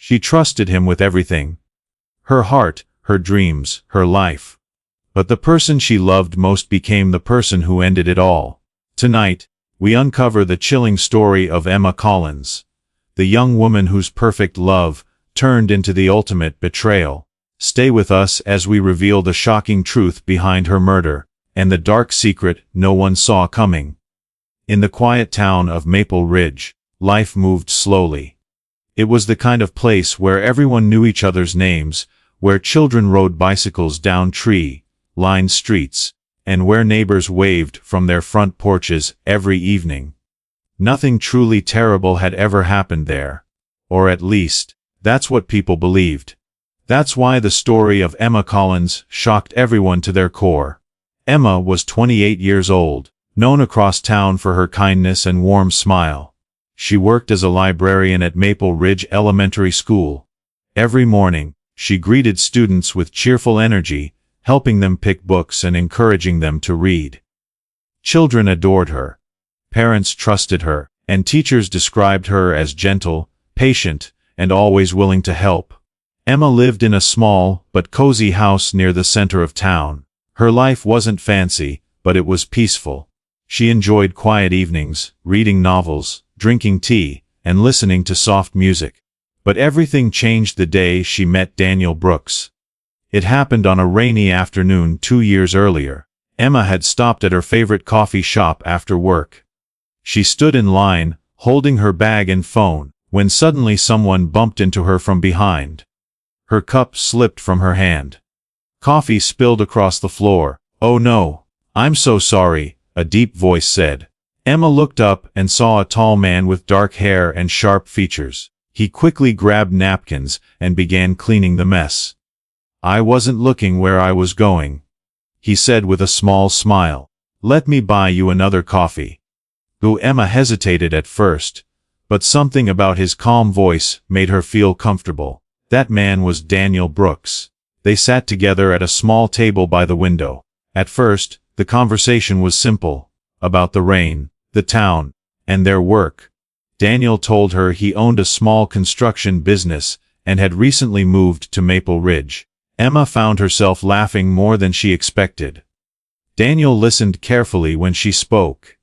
She trusted him with everything. Her heart, her dreams, her life. But the person she loved most became the person who ended it all. Tonight, we uncover the chilling story of Emma Collins, the young woman whose perfect love turned into the ultimate betrayal. Stay with us as we reveal the shocking truth behind her murder, and the dark secret no one saw coming. In the quiet town of Maple Ridge, life moved slowly. It was the kind of place where everyone knew each other's names, where children rode bicycles down tree-lined streets, and where neighbors waved from their front porches every evening. Nothing truly terrible had ever happened there. Or at least, that's what people believed. That's why the story of Emma Collins shocked everyone to their core. Emma was 28 years old, known across town for her kindness and warm smile. She worked as a librarian at Maple Ridge Elementary School. Every morning, she greeted students with cheerful energy, helping them pick books and encouraging them to read. Children adored her. Parents trusted her, and teachers described her as gentle, patient, and always willing to help. Emma lived in a small but cozy house near the center of town. Her life wasn't fancy, but it was peaceful. She enjoyed quiet evenings, reading novels, drinking tea, and listening to soft music. But everything changed the day she met Daniel Brooks. It happened on a rainy afternoon 2 years earlier. Emma had stopped at her favorite coffee shop after work. She stood in line, holding her bag and phone, when suddenly someone bumped into her from behind. Her cup slipped from her hand. Coffee spilled across the floor. "Oh no, I'm so sorry," a deep voice said. Emma looked up and saw a tall man with dark hair and sharp features. He quickly grabbed napkins and began cleaning the mess. "I wasn't looking where I was going," he said with a small smile. "Let me buy you another coffee." Emma hesitated at first, but something about his calm voice made her feel comfortable. That man was Daniel Brooks. They sat together at a small table by the window. At first, the conversation was simple, about the rain, the town, and their work. Daniel told her he owned a small construction business and had recently moved to Maple Ridge. Emma found herself laughing more than she expected. Daniel listened carefully when she spoke.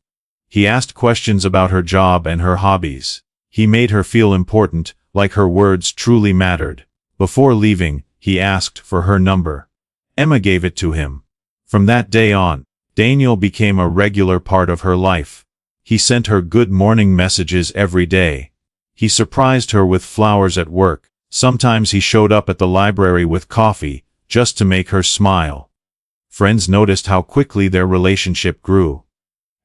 He asked questions about her job and her hobbies. He made her feel important, like her words truly mattered. Before leaving, he asked for her number. Emma gave it to him. From that day on, Daniel became a regular part of her life. He sent her good morning messages every day. He surprised her with flowers at work. Sometimes he showed up at the library with coffee, just to make her smile. Friends noticed how quickly their relationship grew.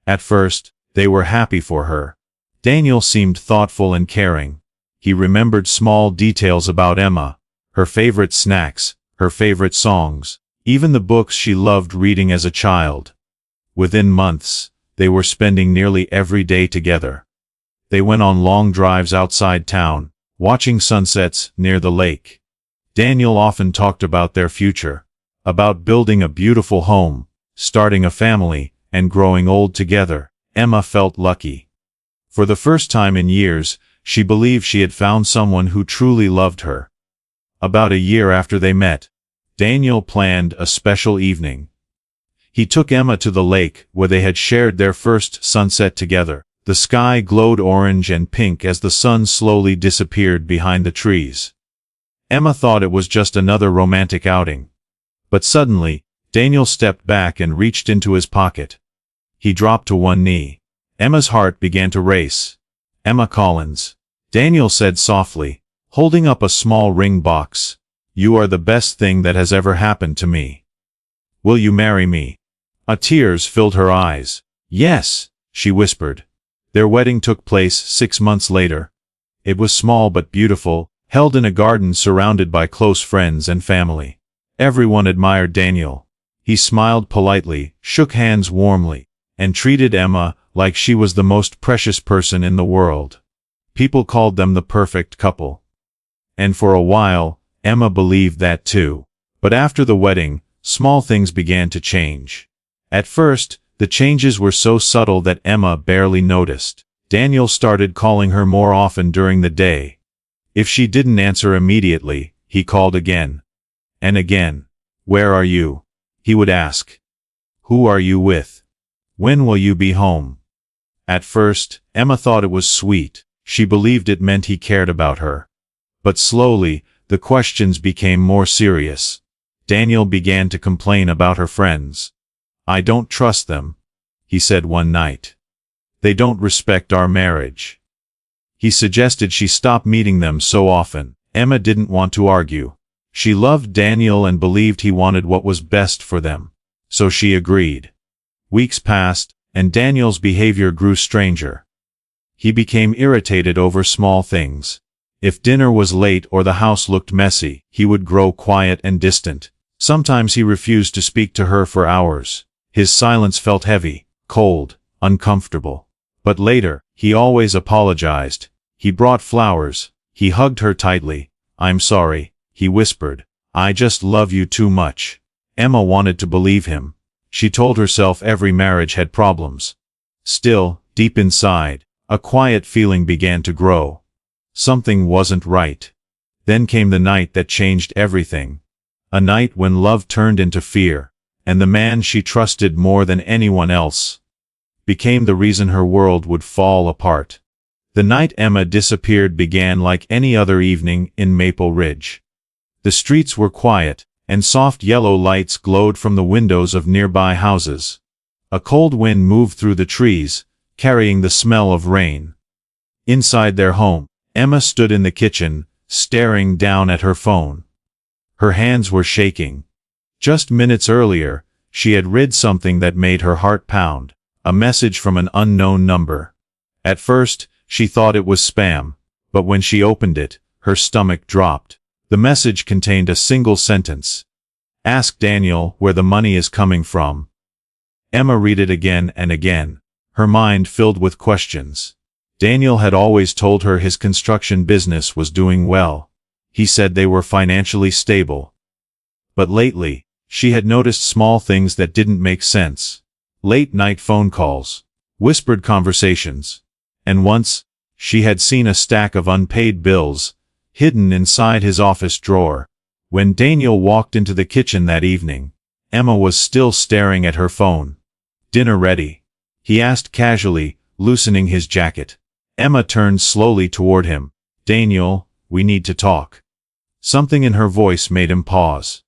At first, they were happy for her. Daniel seemed thoughtful and caring. He remembered small details about Emma, her favorite snacks, her favorite songs, even the books she loved reading as a child. Within months, they were spending nearly every day together. They went on long drives outside town, watching sunsets near the lake. Daniel often talked about their future, about building a beautiful home, starting a family, and growing old together. Emma felt lucky. For the first time in years, she believed she had found someone who truly loved her. About a year after they met, Daniel planned a special evening. He took Emma to the lake where they had shared their first sunset together. The sky glowed orange and pink as the sun slowly disappeared behind the trees. Emma thought it was just another romantic outing. But suddenly, Daniel stepped back and reached into his pocket. He dropped to one knee. Emma's heart began to race. "Emma Collins," Daniel said softly, holding up a small ring box. "You are the best thing that has ever happened to me. Will you marry me?" Tears filled her eyes. "Yes," she whispered. Their wedding took place 6 months later. It was small but beautiful, held in a garden surrounded by close friends and family. Everyone admired Daniel. He smiled politely, shook hands warmly, and treated Emma like she was the most precious person in the world. People called them the perfect couple. And for a while, Emma believed that too. But after the wedding, small things began to change. At first, the changes were so subtle that Emma barely noticed. Daniel started calling her more often during the day. If she didn't answer immediately, he called again. And again. "Where are you?" he would ask. "Who are you with? When will you be home?" At first, Emma thought it was sweet. She believed it meant he cared about her. But slowly, the questions became more serious. Daniel began to complain about her friends. "I don't trust them," he said one night. "They don't respect our marriage." He suggested she stop meeting them so often. Emma didn't want to argue. She loved Daniel and believed he wanted what was best for them. So she agreed. Weeks passed, and Daniel's behavior grew stranger. He became irritated over small things. If dinner was late or the house looked messy, he would grow quiet and distant. Sometimes he refused to speak to her for hours. His silence felt heavy, cold, uncomfortable. But later, he always apologized. He brought flowers. He hugged her tightly. "I'm sorry," he whispered. "I just love you too much." Emma wanted to believe him. She told herself every marriage had problems. Still, deep inside, a quiet feeling began to grow. Something wasn't right. Then came the night that changed everything. A night when love turned into fear, and the man she trusted more than anyone else became the reason her world would fall apart. The night Emma disappeared began like any other evening in Maple Ridge. The streets were quiet, and soft yellow lights glowed from the windows of nearby houses. A cold wind moved through the trees, carrying the smell of rain. Inside their home, Emma stood in the kitchen, staring down at her phone. Her hands were shaking. Just minutes earlier, she had read something that made her heart pound, a message from an unknown number. At first, she thought it was spam, but when she opened it, her stomach dropped. The message contained a single sentence. "Ask Daniel where the money is coming from." Emma read it again and again, her mind filled with questions. Daniel had always told her his construction business was doing well. He said they were financially stable. But lately, she had noticed small things that didn't make sense. Late-night phone calls, whispered conversations, and once, she had seen a stack of unpaid bills hidden inside his office drawer. When Daniel walked into the kitchen that evening, Emma was still staring at her phone. "Dinner ready?" he asked casually, loosening his jacket. Emma turned slowly toward him. "Daniel, we need to talk." Something in her voice made him pause.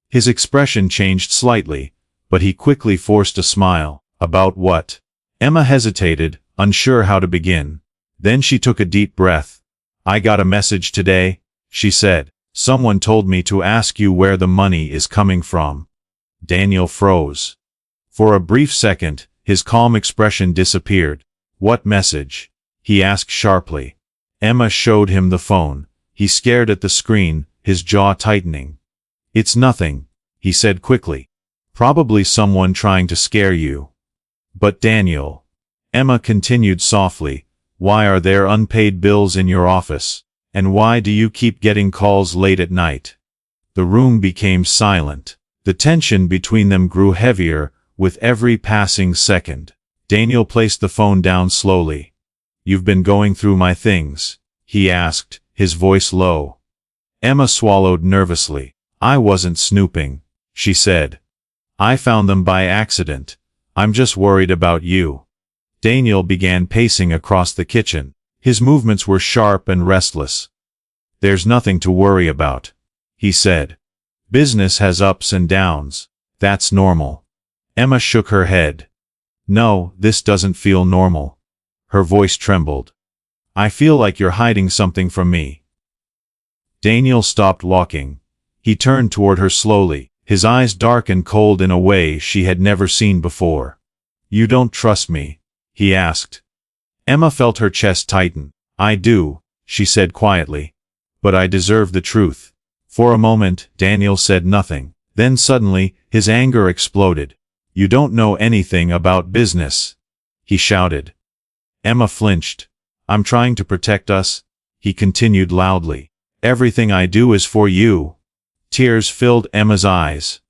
His expression changed slightly, but he quickly forced a smile. "About what?" Emma hesitated, unsure how to begin. Then she took a deep breath. "I got a message today," she said. "Someone told me to ask you where the money is coming from." Daniel froze. For a brief second, his calm expression disappeared. "What message?" he asked sharply. Emma showed him the phone. He stared at the screen, his jaw tightening. "It's nothing," he said quickly. "Probably someone trying to scare you." "But Daniel," Emma continued softly, "why are there unpaid bills in your office? And why do you keep getting calls late at night?" The room became silent. The tension between them grew heavier with every passing second. Daniel placed the phone down slowly. "You've been going through my things?" he asked, his voice low. Emma swallowed nervously. "I wasn't snooping," she said. "I found them by accident. I'm just worried about you." Daniel began pacing across the kitchen. His movements were sharp and restless. "There's nothing to worry about," he said. "Business has ups and downs. That's normal." Emma shook her head. "No, this doesn't feel normal." Her voice trembled. "I feel like you're hiding something from me." Daniel stopped walking. He turned toward her slowly, his eyes dark and cold in a way she had never seen before. "You don't trust me?" he asked. Emma felt her chest tighten. "I do," she said quietly. "But I deserve the truth." For a moment, Daniel said nothing. Then suddenly, his anger exploded. "You don't know anything about business," he shouted. Emma flinched. "I'm trying to protect us," he continued loudly. "Everything I do is for you." Tears filled Emma's eyes.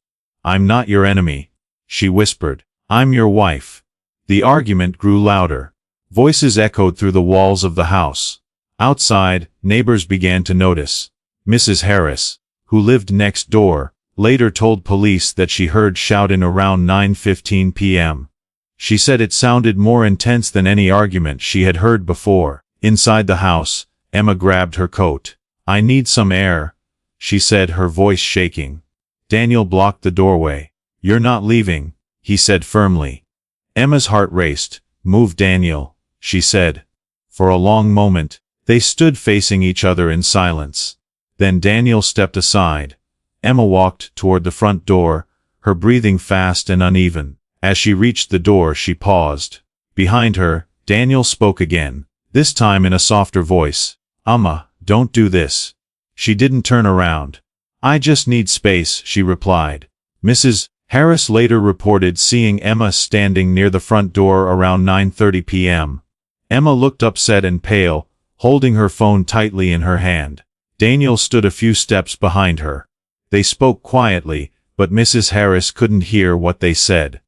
"I'm not your enemy," she whispered. "I'm your wife." The argument grew louder. Voices echoed through the walls of the house. Outside, neighbors began to notice. Mrs. Harris, who lived next door, later told police that she heard shouting around 9:15 p.m. She said it sounded more intense than any argument she had heard before. Inside the house, Emma grabbed her coat. "I need some air," she said, her voice shaking. Daniel blocked the doorway. "You're not leaving," he said firmly. Emma's heart raced. "Move, Daniel," she said. For a long moment, they stood facing each other in silence. Then Daniel stepped aside. Emma walked toward the front door, her breathing fast and uneven. As she reached the door, she paused. Behind her, Daniel spoke again, this time in a softer voice. "Emma, don't do this." She didn't turn around. "I just need space," she replied. Mrs. Harris later reported seeing Emma standing near the front door around 9:30 p.m. Emma looked upset and pale, holding her phone tightly in her hand. Daniel stood a few steps behind her. They spoke quietly, but Mrs. Harris couldn't hear what they said.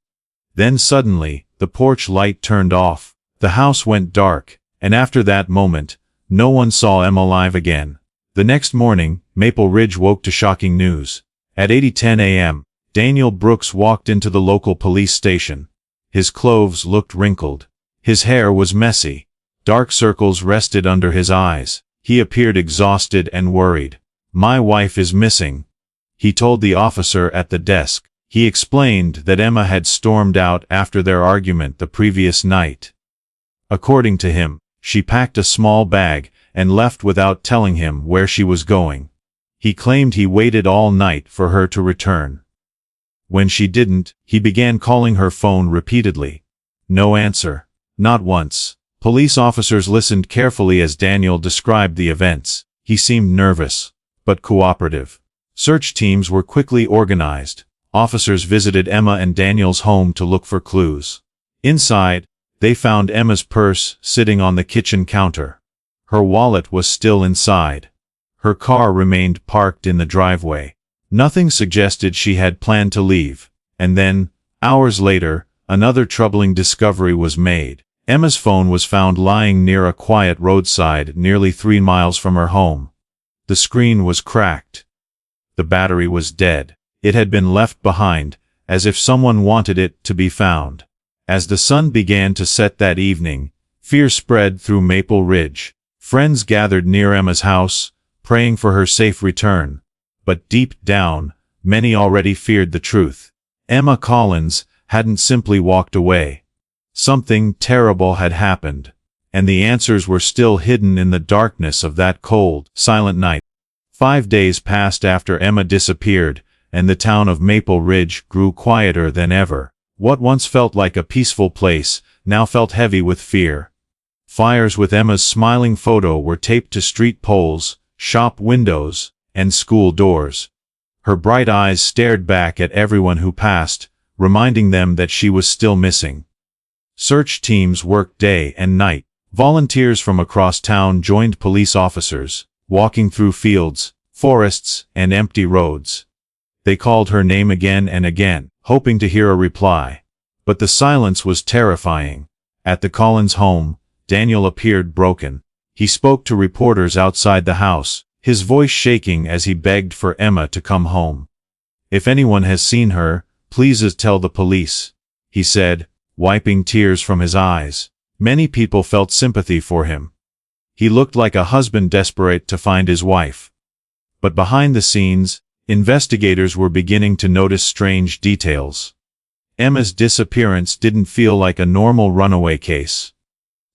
Then suddenly, the porch light turned off. The house went dark, and after that moment, no one saw Emma alive again. The next morning, Maple Ridge woke to shocking news. At 8:10 a.m., Daniel Brooks walked into the local police station. His clothes looked wrinkled. His hair was messy. Dark circles rested under his eyes. He appeared exhausted and worried. "My wife is missing," he told the officer at the desk. He explained that Emma had stormed out after their argument the previous night. According to him, she packed a small bag and left without telling him where she was going. He claimed he waited all night for her to return. When she didn't, he began calling her phone repeatedly. No answer. Not once. Police officers listened carefully as Daniel described the events. He seemed nervous, but cooperative. Search teams were quickly organized. Officers visited Emma and Daniel's home to look for clues. Inside, they found Emma's purse sitting on the kitchen counter. Her wallet was still inside. Her car remained parked in the driveway. Nothing suggested she had planned to leave. And then, hours later, another troubling discovery was made. Emma's phone was found lying near a quiet roadside nearly 3 miles from her home. The screen was cracked. The battery was dead. It had been left behind, as if someone wanted it to be found. As the sun began to set that evening, fear spread through Maple Ridge. Friends gathered near Emma's house, praying for her safe return. But deep down, many already feared the truth. Emma Collins hadn't simply walked away. Something terrible had happened, and the answers were still hidden in the darkness of that cold, silent night. 5 days passed after Emma disappeared, and the town of Maple Ridge grew quieter than ever. What once felt like a peaceful place now felt heavy with fear. Flyers with Emma's smiling photo were taped to street poles, shop windows, and school doors. Her bright eyes stared back at everyone who passed, reminding them that she was still missing. Search teams worked day and night. Volunteers from across town joined police officers, walking through fields, forests, and empty roads. They called her name again and again, hoping to hear a reply. But the silence was terrifying. At the Collins home, Daniel appeared broken. He spoke to reporters outside the house, his voice shaking as he begged for Emma to come home. "If anyone has seen her, please tell the police," he said, wiping tears from his eyes. Many people felt sympathy for him. He looked like a husband desperate to find his wife. But behind the scenes, investigators were beginning to notice strange details. Emma's disappearance didn't feel like a normal runaway case.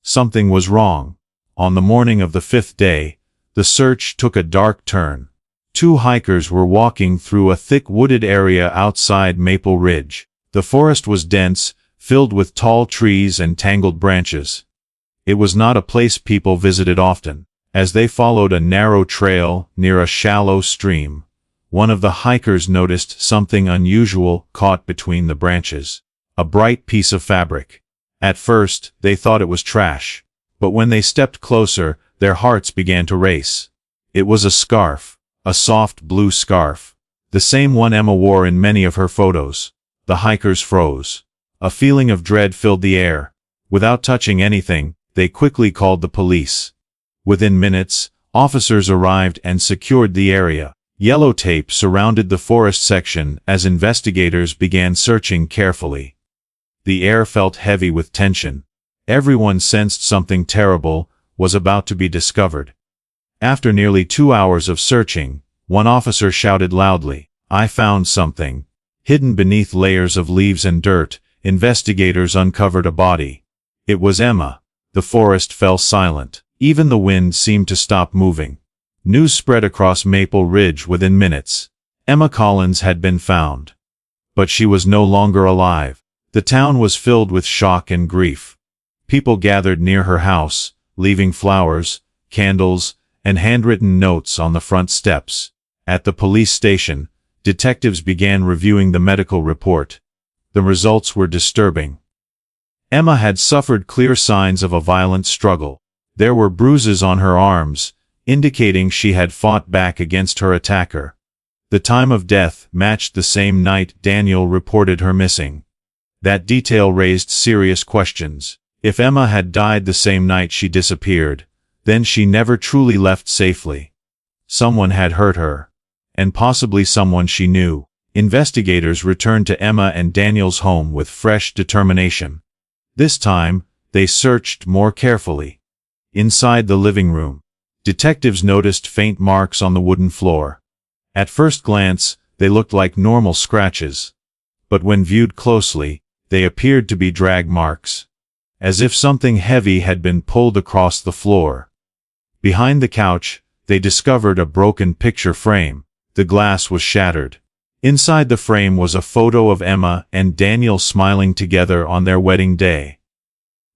Something was wrong. On the morning of the 5th day, the search took a dark turn. 2 hikers were walking through a thick wooded area outside Maple Ridge. The forest was dense, filled with tall trees and tangled branches. It was not a place people visited often. As they followed a narrow trail near a shallow stream, one of the hikers noticed something unusual caught between the branches. A bright piece of fabric. At first, they thought it was trash. But when they stepped closer, their hearts began to race. It was a scarf. A soft blue scarf. The same one Emma wore in many of her photos. The hikers froze. A feeling of dread filled the air. Without touching anything, they quickly called the police. Within minutes, officers arrived and secured the area. Yellow tape surrounded the forest section as investigators began searching carefully. The air felt heavy with tension. Everyone sensed something terrible was about to be discovered. After nearly 2 hours of searching, one officer shouted loudly, "I found something." Hidden beneath layers of leaves and dirt, investigators uncovered a body. It was Emma. The forest fell silent. Even the wind seemed to stop moving. News spread across Maple Ridge within minutes. Emma Collins had been found. But she was no longer alive. The town was filled with shock and grief. People gathered near her house, leaving flowers, candles, and handwritten notes on the front steps. At the police station, detectives began reviewing the medical report. The results were disturbing. Emma had suffered clear signs of a violent struggle. There were bruises on her arms, indicating she had fought back against her attacker. The time of death matched the same night Daniel reported her missing. That detail raised serious questions. If Emma had died the same night she disappeared, then she never truly left safely. Someone had hurt her. And possibly someone she knew. Investigators returned to Emma and Daniel's home with fresh determination. This time, they searched more carefully. Inside the living room, detectives noticed faint marks on the wooden floor. At first glance, they looked like normal scratches. But when viewed closely, they appeared to be drag marks. As if something heavy had been pulled across the floor. Behind the couch, they discovered a broken picture frame. The glass was shattered. Inside the frame was a photo of Emma and Daniel smiling together on their wedding day.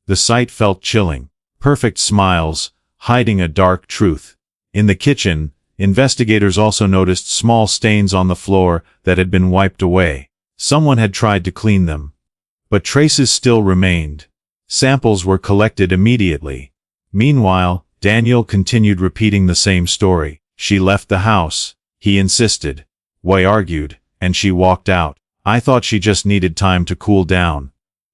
The sight felt chilling. Perfect smiles, hiding a dark truth. In the kitchen, investigators also noticed small stains on the floor that had been wiped away. Someone had tried to clean them. But traces still remained. Samples were collected immediately. Meanwhile, Daniel continued repeating the same story. She left the house. He insisted. We argued, and she walked out. I thought she just needed time to cool down.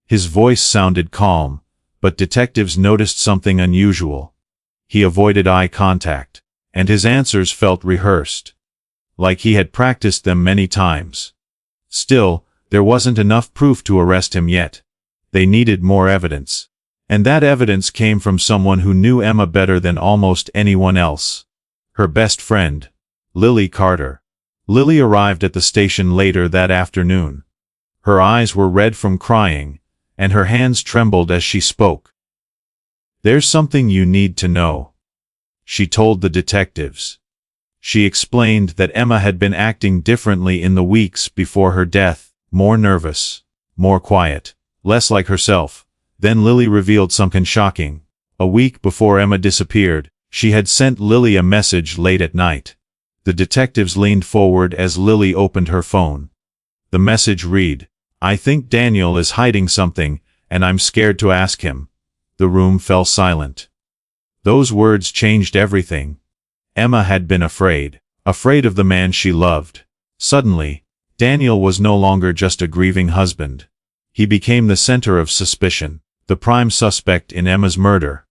His voice sounded calm, but detectives noticed something unusual. He avoided eye contact, and his answers felt rehearsed. Like he had practiced them many times. Still, there wasn't enough proof to arrest him yet. They needed more evidence. And that evidence came from someone who knew Emma better than almost anyone else. Her best friend, Lily Carter. Lily arrived at the station later that afternoon. Her eyes were red from crying, and her hands trembled as she spoke. There's something you need to know, she told the detectives. She explained that Emma had been acting differently in the weeks before her death, more nervous, more quiet, less like herself. Then Lily revealed something shocking. A week before Emma disappeared, she had sent Lily a message late at night. The detectives leaned forward as Lily opened her phone. The message read, "I think Daniel is hiding something, and I'm scared to ask him." The room fell silent. Those words changed everything. Emma had been afraid of the man she loved. Suddenly, Daniel was no longer just a grieving husband. He became the center of suspicion, the prime suspect in Emma's murder.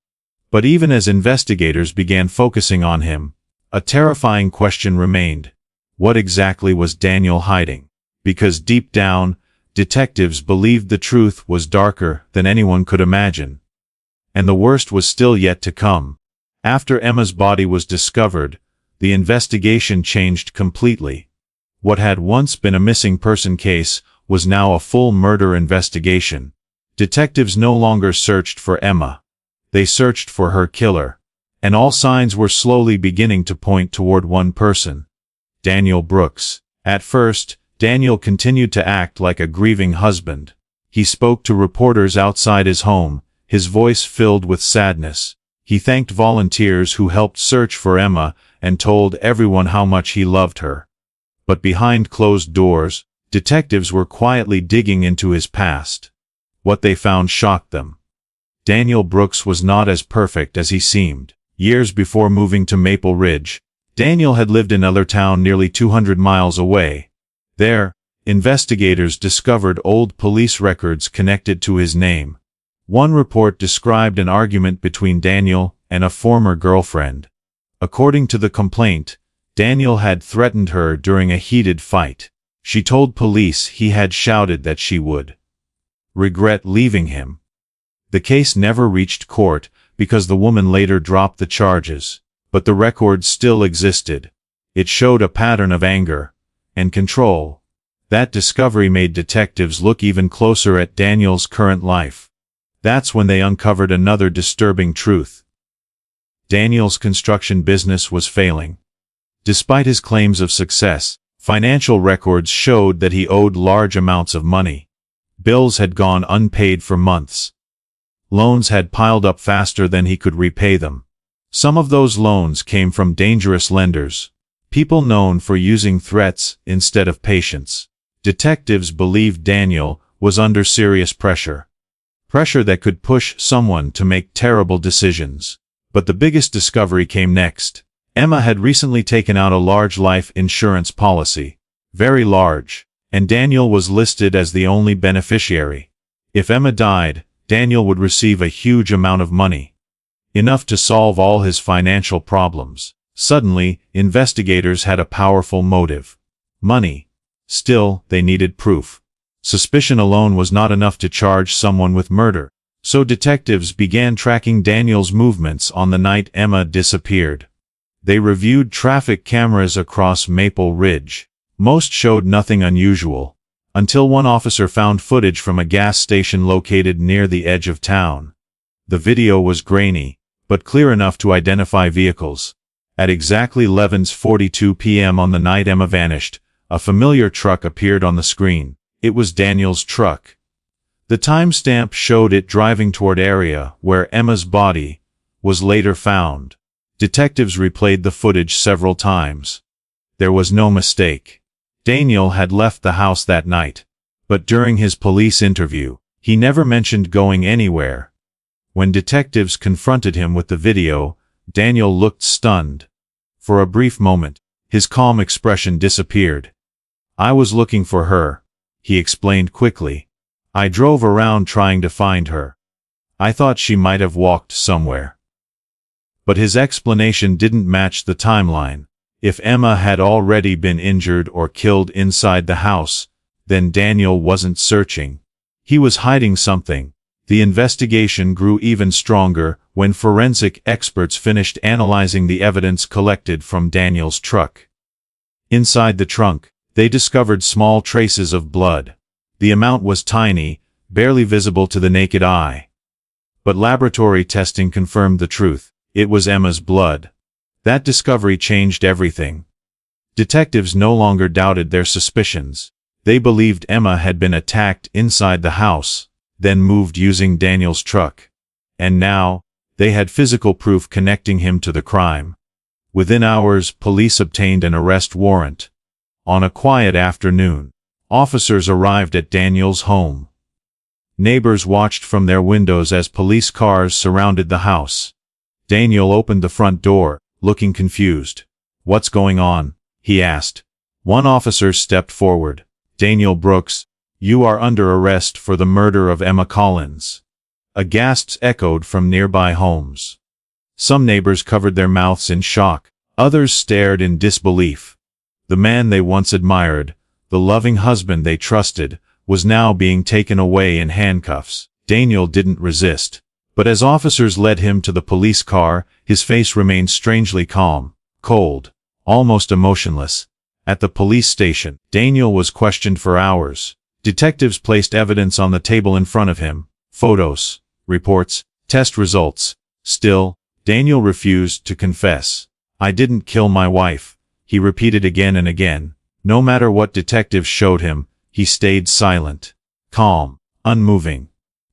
But even as investigators began focusing on him, a terrifying question remained. What exactly was Daniel hiding? Because deep down, detectives believed the truth was darker than anyone could imagine. And the worst was still yet to come. After Emma's body was discovered, the investigation changed completely. What had once been a missing person case was now a full murder investigation. Detectives no longer searched for Emma. They searched for her killer. And all signs were slowly beginning to point toward one person. Daniel Brooks. At first, Daniel continued to act like a grieving husband. He spoke to reporters outside his home, his voice filled with sadness. He thanked volunteers who helped search for Emma and told everyone how much he loved her. But behind closed doors, detectives were quietly digging into his past. What they found shocked them. Daniel Brooks was not as perfect as he seemed. Years before moving to Maple Ridge, Daniel had lived in another town nearly 200 miles away. There, investigators discovered old police records connected to his name. One report described an argument between Daniel and a former girlfriend. According to the complaint, Daniel had threatened her during a heated fight. She told police he had shouted that she would regret leaving him. The case never reached court because the woman later dropped the charges, but the record still existed. It showed a pattern of anger and control. That discovery made detectives look even closer at Daniel's current life. That's when they uncovered another disturbing truth. Daniel's construction business was failing. Despite his claims of success, financial records showed that he owed large amounts of money. Bills had gone unpaid for months. Loans had piled up faster than he could repay them. Some of those loans came from dangerous lenders, people known for using threats instead of patience. Detectives believed Daniel was under serious pressure. Pressure that could push someone to make terrible decisions. But the biggest discovery came next. Emma had recently taken out a large life insurance policy. Very large. And Daniel was listed as the only beneficiary. If Emma died, Daniel would receive a huge amount of money. Enough to solve all his financial problems. Suddenly, investigators had a powerful motive. Money. Still, they needed proof. Suspicion alone was not enough to charge someone with murder. So detectives began tracking Daniel's movements on the night Emma disappeared. They reviewed traffic cameras across Maple Ridge. Most showed nothing unusual, until one officer found footage from a gas station located near the edge of town. The video was grainy, but clear enough to identify vehicles. At exactly 11:42 p.m. on the night Emma vanished, a familiar truck appeared on the screen. It was Daniel's truck. The timestamp showed it driving toward area where Emma's body was later found. Detectives replayed the footage several times. There was no mistake. Daniel had left the house that night, but during his police interview, he never mentioned going anywhere. When detectives confronted him with the video, Daniel looked stunned. For a brief moment, his calm expression disappeared. "I was looking for her," he explained quickly. "I drove around trying to find her. I thought she might have walked somewhere." But his explanation didn't match the timeline. If Emma had already been injured or killed inside the house, then Daniel wasn't searching. He was hiding something. The investigation grew even stronger when forensic experts finished analyzing the evidence collected from Daniel's truck. Inside the trunk, they discovered small traces of blood. The amount was tiny, barely visible to the naked eye. But laboratory testing confirmed the truth. It was Emma's blood. That discovery changed everything. Detectives no longer doubted their suspicions. They believed Emma had been attacked inside the house, then moved using Daniel's truck. And now, they had physical proof connecting him to the crime. Within hours, police obtained an arrest warrant. On a quiet afternoon, officers arrived at Daniel's home. Neighbors watched from their windows as police cars surrounded the house. Daniel opened the front door, looking confused. "What's going on?" he asked. One officer stepped forward. "Daniel Brooks, you are under arrest for the murder of Emma Collins." A gasp echoed from nearby homes. Some neighbors covered their mouths in shock. Others stared in disbelief. The man they once admired, the loving husband they trusted, was now being taken away in handcuffs. Daniel didn't resist. But as officers led him to the police car, his face remained strangely calm, cold, almost emotionless. At the police station, Daniel was questioned for hours. Detectives placed evidence on the table in front of him. Photos, reports, test results. Still, Daniel refused to confess. "I didn't kill my wife," he repeated again and again. No matter what detectives showed him, he stayed silent, calm, unmoving.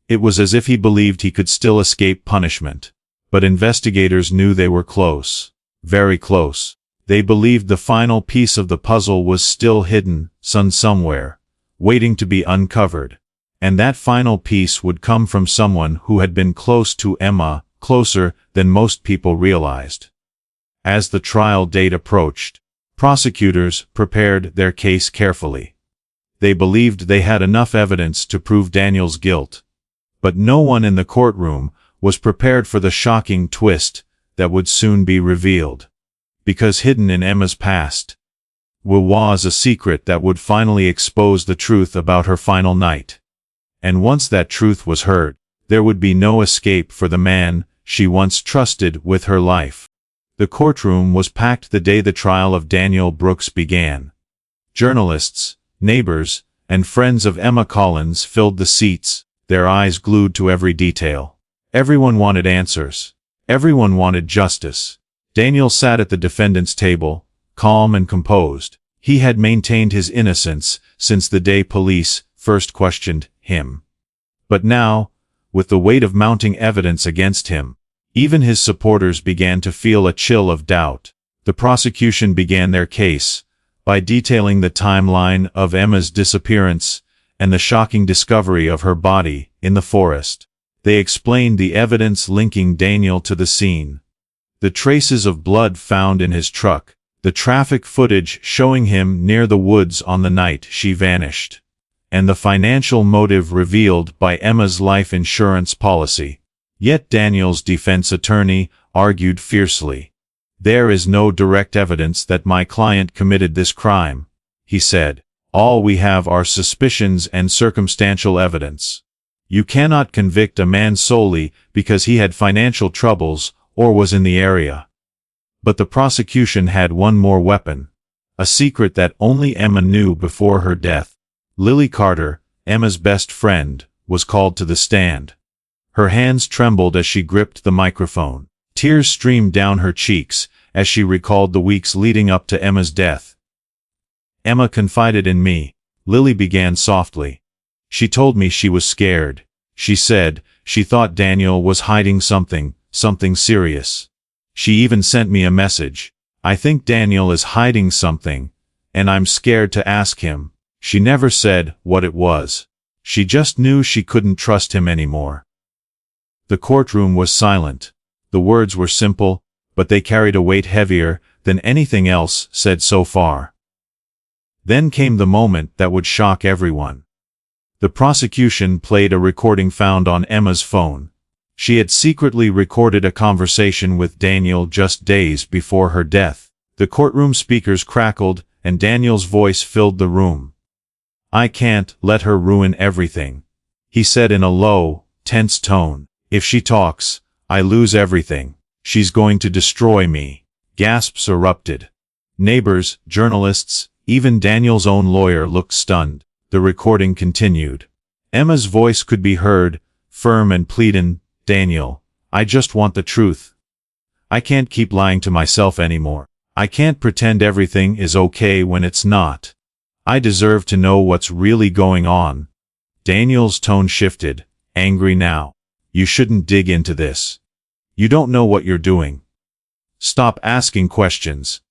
It was as if he believed he could still escape punishment. But investigators knew they were close. Very close. They believed the final piece of the puzzle was still hidden, somewhere, waiting to be uncovered. And that final piece would come from someone who had been close to Emma, closer than most people realized. As the trial date approached, prosecutors prepared their case carefully. They believed they had enough evidence to prove Daniel's guilt. But no one in the courtroom was prepared for the shocking twist that would soon be revealed. Because hidden in Emma's past was a secret that would finally expose the truth about her final night. And once that truth was heard, there would be no escape for the man she once trusted with her life. The courtroom was packed the day the trial of Daniel Brooks began. Journalists, neighbors, and friends of Emma Collins filled the seats, their eyes glued to every detail. Everyone wanted answers. Everyone wanted justice. Daniel sat at the defendant's table, calm and composed. He had maintained his innocence since the day police first questioned him. But now, with the weight of mounting evidence against him, even his supporters began to feel a chill of doubt. The prosecution began their case by detailing the timeline of Emma's disappearance and the shocking discovery of her body in the forest. They explained the evidence linking Daniel to the scene. The traces of blood found in his truck, the traffic footage showing him near the woods on the night she vanished, and the financial motive revealed by Emma's life insurance policy. Yet Daniel's defense attorney argued fiercely. "There is no direct evidence that my client committed this crime," he said. "All we have are suspicions and circumstantial evidence. You cannot convict a man solely because he had financial troubles or was in the area." But the prosecution had one more weapon, a secret that only Emma knew before her death. Lily Carter, Emma's best friend, was called to the stand. Her hands trembled as she gripped the microphone. Tears streamed down her cheeks as she recalled the weeks leading up to Emma's death. "Emma confided in me," Lily began softly. "She told me she was scared. She said she thought Daniel was hiding something serious. She even sent me a message. I think Daniel is hiding something, and I'm scared to ask him." She never said what it was. She just knew she couldn't trust him anymore. The courtroom was silent. The words were simple, but they carried a weight heavier than anything else said so far. Then came the moment that would shock everyone. The prosecution played a recording found on Emma's phone. She had secretly recorded a conversation with Daniel just days before her death. The courtroom speakers crackled, and Daniel's voice filled the room. "I can't let her ruin everything," he said in a low, tense tone. "If she talks, I lose everything. She's going to destroy me." Gasps erupted. Neighbors, journalists, even Daniel's own lawyer looked stunned. The recording continued. Emma's voice could be heard, firm and pleading. "Daniel, I just want the truth. I can't keep lying to myself anymore. I can't pretend everything is okay when it's not. I deserve to know what's really going on." Daniel's tone shifted, angry now. "You shouldn't dig into this. You don't know what you're doing. Stop asking questions."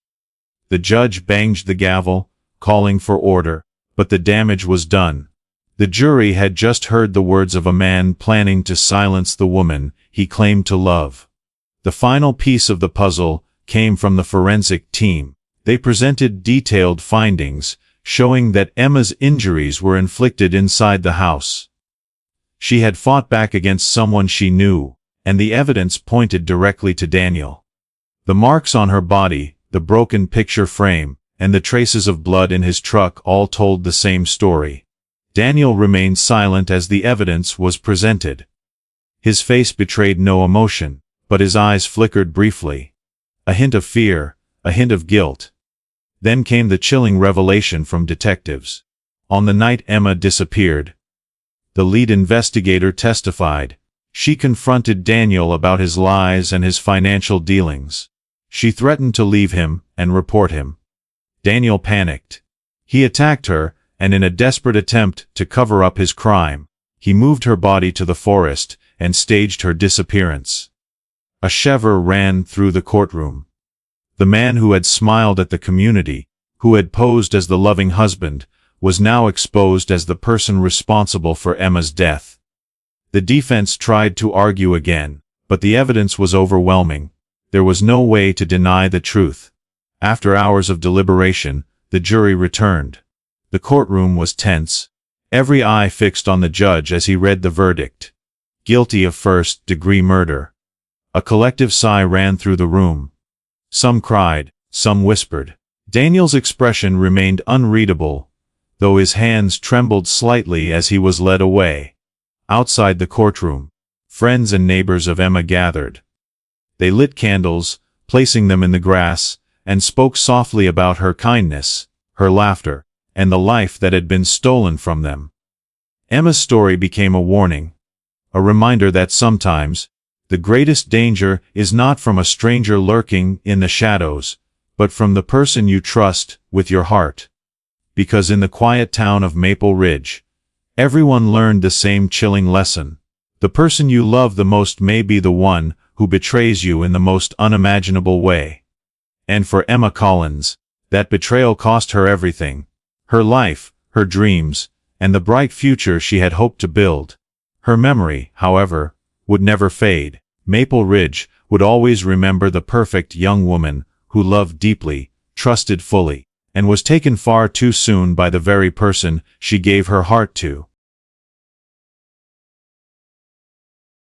The judge banged the gavel, calling for order, but the damage was done. The jury had just heard the words of a man planning to silence the woman he claimed to love. The final piece of the puzzle came from the forensic team. They presented detailed findings, showing that Emma's injuries were inflicted inside the house. She had fought back against someone she knew, and the evidence pointed directly to Daniel. The marks on her body, the broken picture frame, and the traces of blood in his truck all told the same story. Daniel remained silent as the evidence was presented. His face betrayed no emotion, but his eyes flickered briefly. A hint of fear, a hint of guilt. Then came the chilling revelation from detectives. On the night Emma disappeared, the lead investigator testified. She confronted Daniel about his lies and his financial dealings. She threatened to leave him and report him. Daniel panicked. He attacked her, and in a desperate attempt to cover up his crime, he moved her body to the forest and staged her disappearance. A shiver ran through the courtroom. The man who had smiled at the community, who had posed as the loving husband, was now exposed as the person responsible for Emma's death. The defense tried to argue again, but the evidence was overwhelming. There was no way to deny the truth. After hours of deliberation, the jury returned. The courtroom was tense. Every eye fixed on the judge as he read the verdict. Guilty of first-degree murder. A collective sigh ran through the room. Some cried, some whispered. Daniel's expression remained unreadable, though his hands trembled slightly as he was led away. Outside the courtroom, friends and neighbors of Emma gathered. They lit candles, placing them in the grass, and spoke softly about her kindness, her laughter, and the life that had been stolen from them. Emma's story became a warning, a reminder that sometimes, the greatest danger is not from a stranger lurking in the shadows, but from the person you trust with your heart. Because in the quiet town of Maple Ridge, everyone learned the same chilling lesson. The person you love the most may be the one who betrays you in the most unimaginable way. And for Emma Collins, that betrayal cost her everything. Her life, her dreams, and the bright future she had hoped to build. Her memory, however, would never fade. Maple Ridge would always remember the perfect young woman who loved deeply, trusted fully, and was taken far too soon by the very person she gave her heart to.